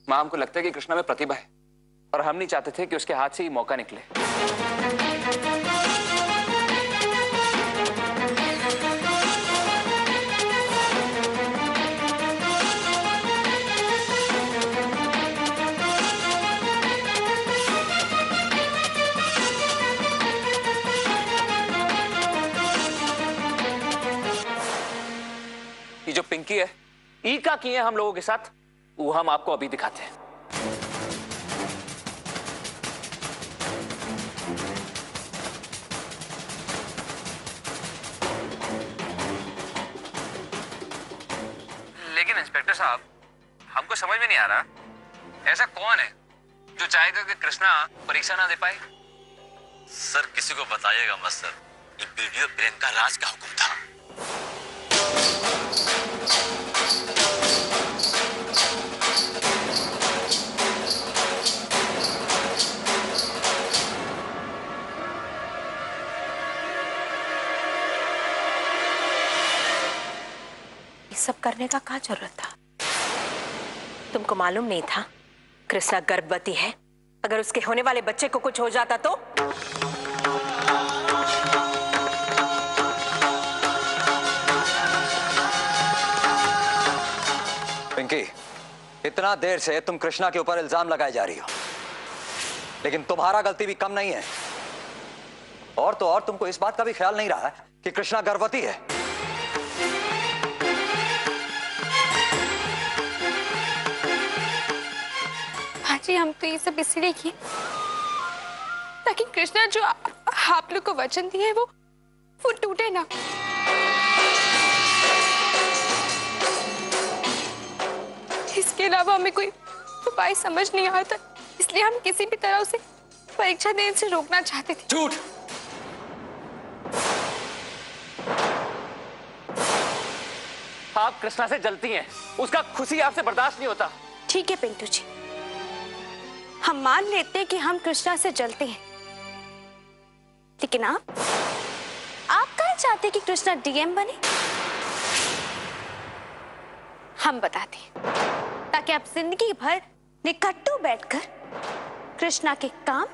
मां, हमको लगता है कि कृष्णा में प्रतिभा है और हम नहीं चाहते थे कि उसके हाथ से ही मौका निकले। ये जो पिंकी है, ईका की है हम लोगों के साथ, वो हम आपको अभी दिखाते हैं। लेकिन इंस्पेक्टर साहब, हमको समझ में नहीं आ रहा, ऐसा कौन है जो चाहेगा कि कृष्णा परीक्षा ना दे पाए? सर, किसी को बताइएगा मत सर। ये वीडियो प्रियंका राज का हुक्म था। सब करने का क्या जरूरत था? तुमको मालूम नहीं था कृष्णा गर्भवती है? अगर उसके होने वाले बच्चे को कुछ हो जाता तो? पिंकी, इतना देर से तुम कृष्णा के ऊपर इल्जाम लगाए जा रही हो, लेकिन तुम्हारा गलती भी कम नहीं है। और तो और तुमको इस बात का भी ख्याल नहीं रहा है कि कृष्णा गर्भवती है। जी, हम तो ये सब इसलिए किए ताकि कृष्णा जो आप लोग को वचन दिए वो टूटे ना। इसके अलावा हमें कोई उपाय समझ नहीं आता, इसलिए हम किसी भी तरह उसे परीक्षा देने से रोकना चाहते थे। झूठ! आप कृष्णा से जलती हैं, उसका खुशी आपसे बर्दाश्त नहीं होता। ठीक है पिंटू जी, हम मान लेते हैं कि हम कृष्णा से जलते हैं, लेकिन आप क्या चाहते कि कृष्णा डीएम बने? हम बताते हैं, ताकि आप जिंदगी भर निकट्टू बैठकर कृष्णा के काम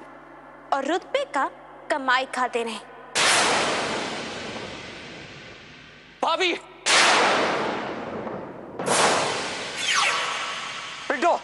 और रुतबे का कमाई खाते रहें। भाभी! पिंटू!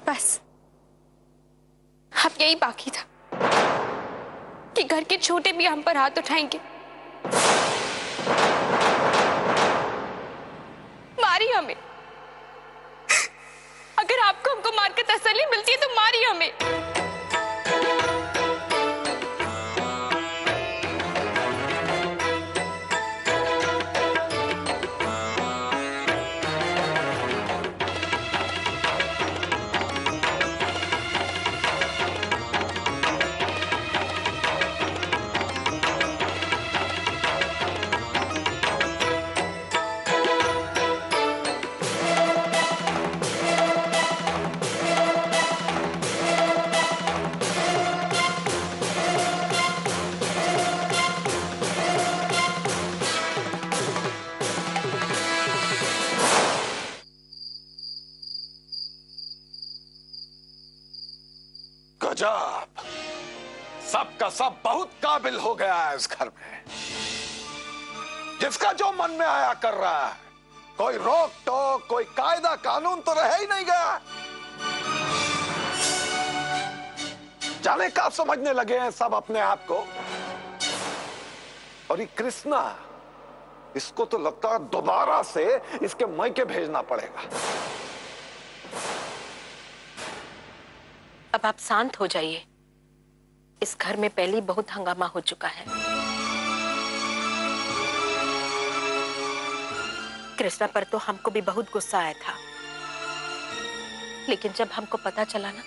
बस अब यही बाकी था कि घर के छोटे भी हम पर हाथ उठाएंगे। मारी हमें, अगर आपको हमको मारकर तसल्ली मिलती है तो मारी हमें। गजब, सब का सब बहुत काबिल हो गया है इस घर में। जिसका जो मन में आया कर रहा है। कोई रोक टोक, कोई कायदा कानून तो रह ही नहीं गया। जाने का समझने लगे हैं सब अपने आप को। और ये कृष्णा, इसको तो लगता है दोबारा से इसके मायके भेजना पड़ेगा। अब आप शांत हो जाइए। इस घर में पहले ही बहुत हंगामा हो चुका है। कृष्णा पर तो हमको भी बहुत गुस्सा आया था, लेकिन जब हमको पता चला ना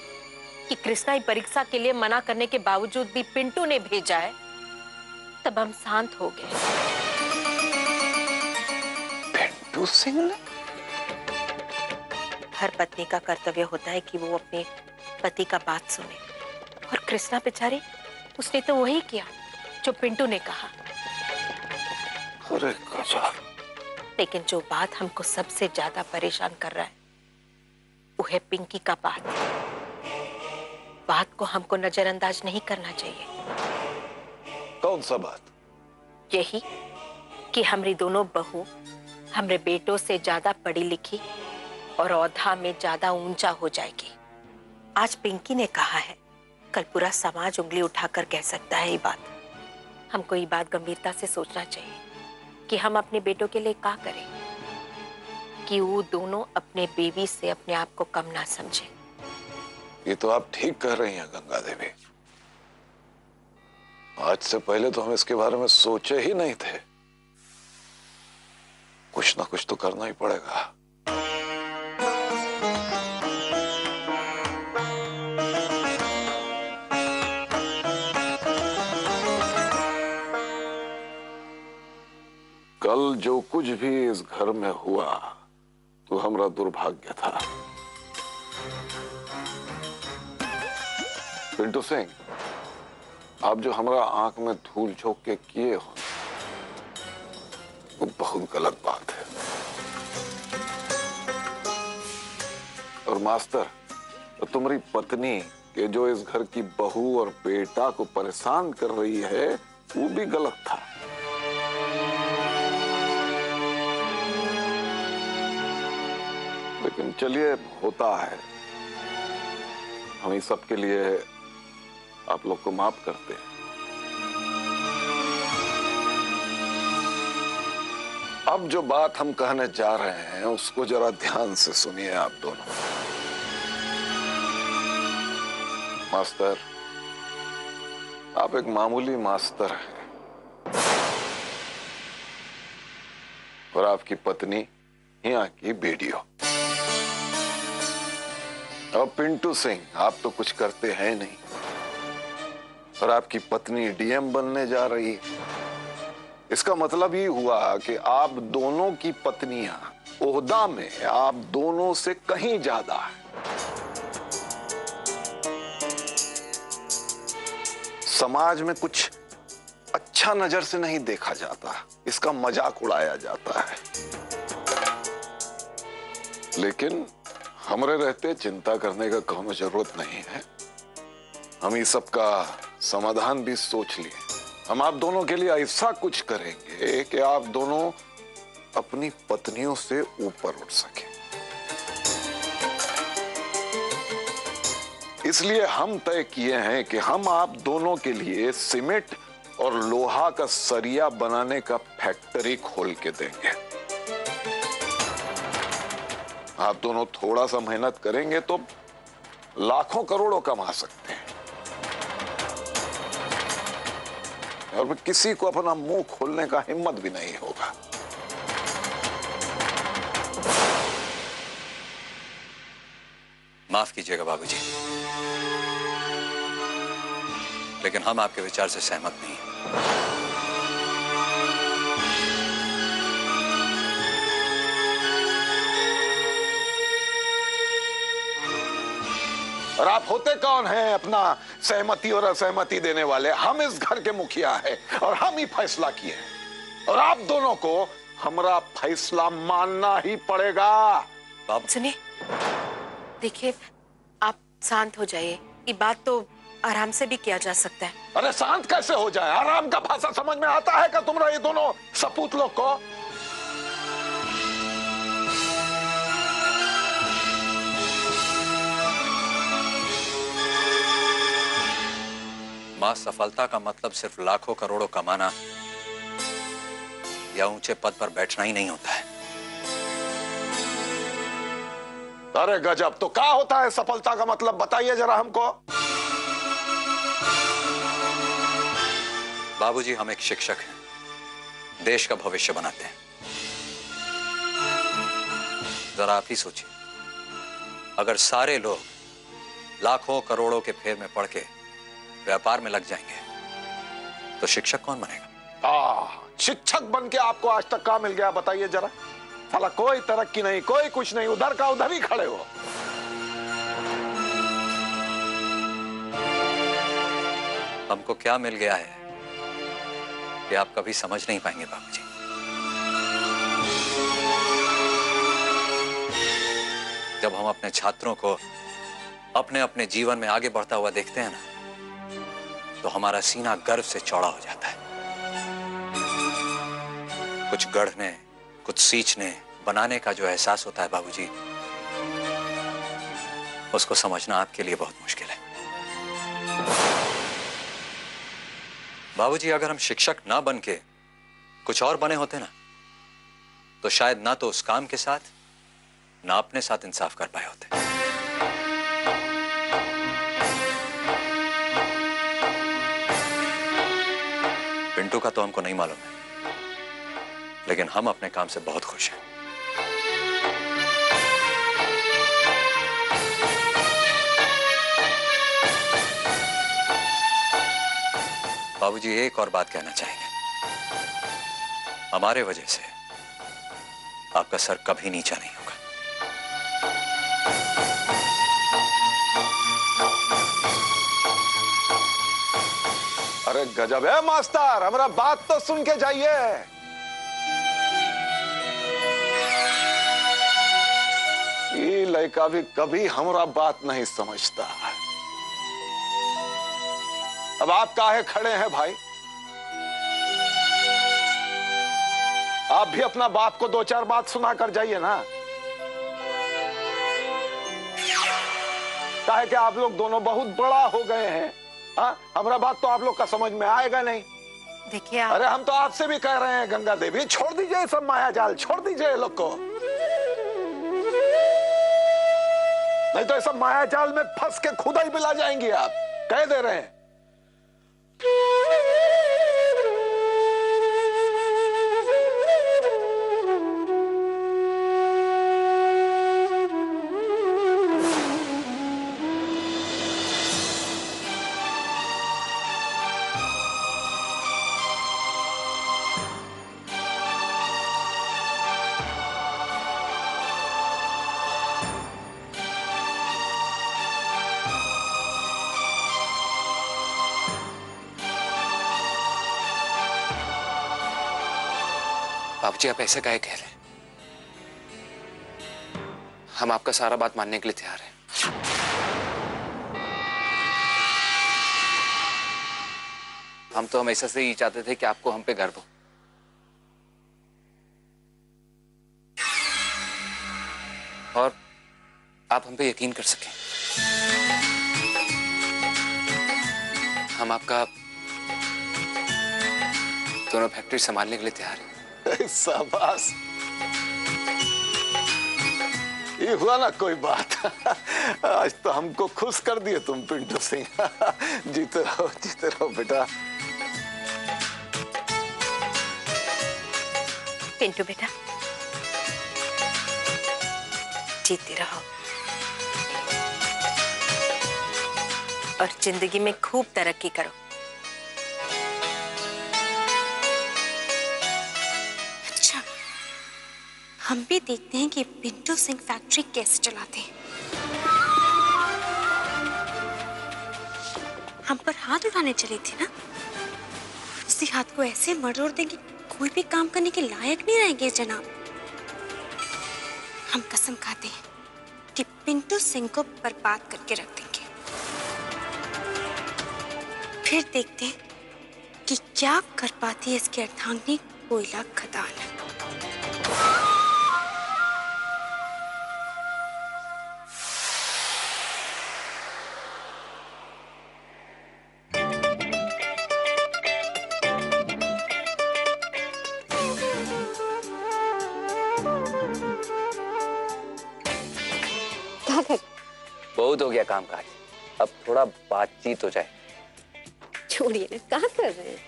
कि कृष्णा परीक्षा के लिए मना करने के बावजूद भी पिंटू ने भेजा है, तब हम शांत हो गए। पिंटू सिंह ने? हर पत्नी का कर्तव्य होता है कि वो अपने पति का बात सुने, और कृष्णा बेचारी, उसने तो वही किया जो पिंटू ने कहा। अरे गजब। लेकिन जो बात हमको सबसे ज्यादा परेशान कर रहा है वो है पिंकी का बात को हमको नजरअंदाज नहीं करना चाहिए। कौन सा बात? यही कि हमारी दोनों बहू हमरे बेटों से ज्यादा पढ़ी लिखी और औधा में ज्यादा ऊंचा हो जाएगी। आज पिंकी ने कहा है, कल पूरा समाज उंगली उठाकर कह सकता है ये बात। हमको ये बात गंभीरता से सोचना चाहिए कि हम अपने बेटों के लिए क्या करें कि वो दोनों अपने बेबी से अपने आप को कम ना समझे। ये तो आप ठीक कह रही हैं गंगा देवी। आज से पहले तो हम इसके बारे में सोचे ही नहीं थे। कुछ ना कुछ तो करना ही पड़ेगा। कल जो कुछ भी इस घर में हुआ तो हमारा दुर्भाग्य था। पिंटू सिंह, आप जो हमारा आंख में धूल झोंक के किए हो वो बहुत गलत बात है। और मास्टर, तो तुम्हारी पत्नी के जो इस घर की बहू और बेटा को परेशान कर रही है वो भी गलत था। लेकिन चलिए, होता है। हम इस सब के लिए आप लोग को माफ करते हैं। अब जो बात हम कहने जा रहे हैं उसको जरा ध्यान से सुनिए आप दोनों। मास्टर, आप एक मामूली मास्टर हैं और आपकी पत्नी यहाँ की बीडीओ। अब पिंटू सिंह, आप तो कुछ करते हैं नहीं और आपकी पत्नी डीएम बनने जा रही है। इसका मतलब ये हुआ कि आप दोनों की पत्नियां ओहदा में आप दोनों से कहीं ज्यादा है। समाज में कुछ अच्छा नजर से नहीं देखा जाता, इसका मजाक उड़ाया जाता है। लेकिन हमरे रहते चिंता करने का कोनो जरूरत नहीं है। हम इस सब का समाधान भी सोच लिए। हम आप दोनों के लिए ऐसा कुछ करेंगे कि आप दोनों अपनी पत्नियों से ऊपर उठ सके। इसलिए हम तय किए हैं कि हम आप दोनों के लिए सीमेंट और लोहा का सरिया बनाने का फैक्ट्री खोल के देंगे। आप दोनों थोड़ा सा मेहनत करेंगे तो लाखों करोड़ों कमा सकते हैं। और किसी को अपना मुंह खोलने का हिम्मत भी नहीं होगा। माफ कीजिएगा बाबूजी, लेकिन हम आपके विचार से सहमत नहीं हैं। और आप होते कौन हैं अपना सहमति और असहमति देने वाले? हम इस घर के मुखिया हैं और हम ही फैसला किए हैं और आप दोनों को हमारा फैसला मानना ही पड़ेगा। सुनिए, देखिए, आप शांत हो जाइए। ये बात तो आराम से भी किया जा सकता है। अरे शांत कैसे हो जाए? आराम का भाषा समझ में आता है क्या तुम्हारा ये दोनों सपूत लोग को? मां, सफलता का मतलब सिर्फ लाखों करोड़ों कमाना या ऊंचे पद पर बैठना ही नहीं होता है। अरे गजब, तो क्या होता है सफलता का मतलब? बताइए जरा हमको। बाबूजी, हम एक शिक्षक हैं, देश का भविष्य बनाते हैं। जरा आप ही सोचिए, अगर सारे लोग लाखों करोड़ों के फेर में पड़ के व्यापार में लग जाएंगे तो शिक्षक कौन बनेगा? शिक्षक बन के आपको आज तक क्या मिल गया बताइए जरा? साला कोई तरक्की नहीं, कोई कुछ नहीं, उधर का उधर ही खड़े हो। हमको क्या मिल गया है कि आप कभी समझ नहीं पाएंगे बाबूजी। जब हम अपने छात्रों को अपने अपने जीवन में आगे बढ़ता हुआ देखते हैं ना, तो हमारा सीना गर्व से चौड़ा हो जाता है। कुछ गढ़ने, कुछ सींचने, बनाने का जो एहसास होता है बाबूजी, उसको समझना आपके लिए बहुत मुश्किल है। बाबूजी, अगर हम शिक्षक ना बन के कुछ और बने होते ना, तो शायद ना तो उस काम के साथ ना अपने साथ इंसाफ कर पाए होते। पिंटू का तो हमको नहीं मालूम है, लेकिन हम अपने काम से बहुत खुश हैं। बाबूजी, एक और बात कहना चाहेंगे। हमारे वजह से आपका सर कभी नीचा नहीं होगा। अरे गजब है मास्टर, हमारा बात तो सुन के जाइए। ये लड़का भी कभी हमारा बात नहीं समझता। अब आप काहे खड़े हैं भाई? आप भी अपना बाप को दो चार बात सुना कर जाइए ना। काहे कि आप लोग दोनों बहुत बड़ा हो गए हैं। हाँ, हमारा बात तो आप लोग का समझ में आएगा नहीं। देखिए अरे हम तो आपसे भी कह रहे हैं गंगा देवी, छोड़ दीजिए सब माया जाल, छोड़ दीजिए ये लोग को। नहीं तो सब माया जाल में फंस के खुदा ही बिला जाएंगी आप, कह दे रहे हैं। बाबूजी, आप ऐसे काहे कह रहे हैं? हम आपका सारा बात मानने के लिए तैयार हैं। हम तो हमेशा से ही चाहते थे कि आपको हम पे गर्व हो। और आप हम पे यकीन कर सकें। हम आपका दोनों फैक्ट्री संभालने के लिए तैयार हैं। शाबाश, ये हुआ ना कोई बात। आज तो हमको खुश कर दिए तुम पिंटू सिंह। जीते रहो बेटा। पिंटू बेटा, जीते रहो और जिंदगी में खूब तरक्की करो। अच्छा, हम भी देखते हैं कि पिंटू सिंह फैक्ट्री कैसे चलाते हैं। हम पर हाथ उठाने चली थी ना, उसी हाथ को ऐसे मरोड़ देंगे कोई भी काम करने के लायक नहीं रहेंगे जनाब। हम कसम खाते हैं कि पिंटू सिंह को बर्बाद करके रख देंगे। फिर देखते हैं कि क्या कर पाती है इसकी अर्धांगिनी कोयला खदान। बहुत हो गया कामकाज, अब थोड़ा बातचीत हो जाए। छोड़िए ना, कहाँ कर रहे हैं?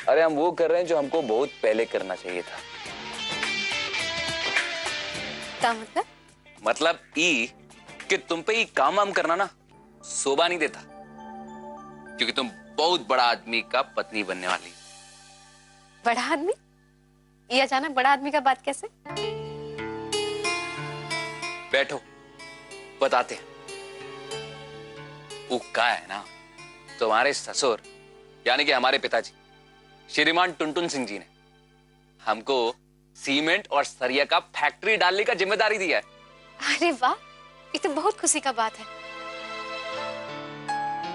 अरे हम वो कर रहे हैं जो हमको बहुत पहले करना चाहिए था। क्या मतलब? मतलब ई कि तुम पे ये काम वाम करना ना शोभा नहीं देता, क्योंकि तुम बहुत बड़ा आदमी का पत्नी बनने वाली। बड़ा आदमी? ये अचानक बड़ा आदमी का बात कैसे? बैठो बताते हैं। वो क्या है ना, तुम्हारे ससुर यानी कि हमारे पिताजी श्रीमान टुनटुन सिंह जी ने हमको सीमेंट और सरिया का फैक्ट्री डालने का जिम्मेदारी दिया है। अरे वाह, ये तो बहुत खुशी का बात है।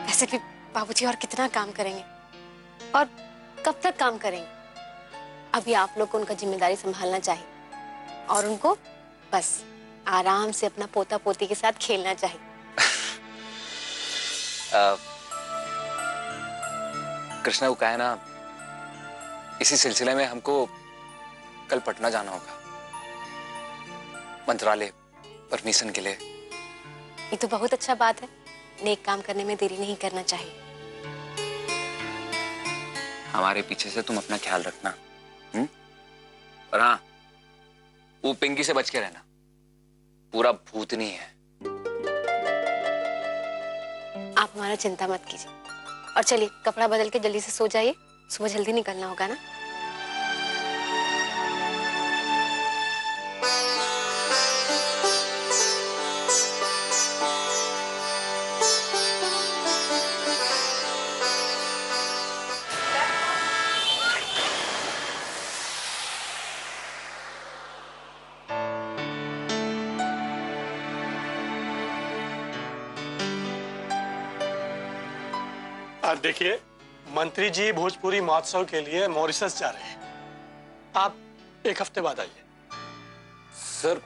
वैसे भी बाबूजी और कितना काम करेंगे और कब तक काम करेंगे? अभी आप लोग को उनका जिम्मेदारी संभालना चाहिए और उनको बस आराम से अपना पोता पोती के साथ खेलना चाहिए। कृष्णा, वो क्या है ना, इसी सिलसिले में हमको कल पटना जाना होगा मंत्रालय परमिशन के लिए। ये तो बहुत अच्छा बात है, नेक काम करने में देरी नहीं करना चाहिए। हमारे पीछे से तुम अपना ख्याल रखना। और हाँ, वो पिंकी से बच के रहना, पूरा भूतनी है। आप हमारा चिंता मत कीजिए और चलिए कपड़ा बदल के जल्दी से सो जाइए, सुबह जल्दी निकलना होगा ना। देखिए, मंत्री जी भोजपुरी महोत्सव के लिए मॉरिशस जा रहे हैं। आप एक हफ्ते बाद आइए। सर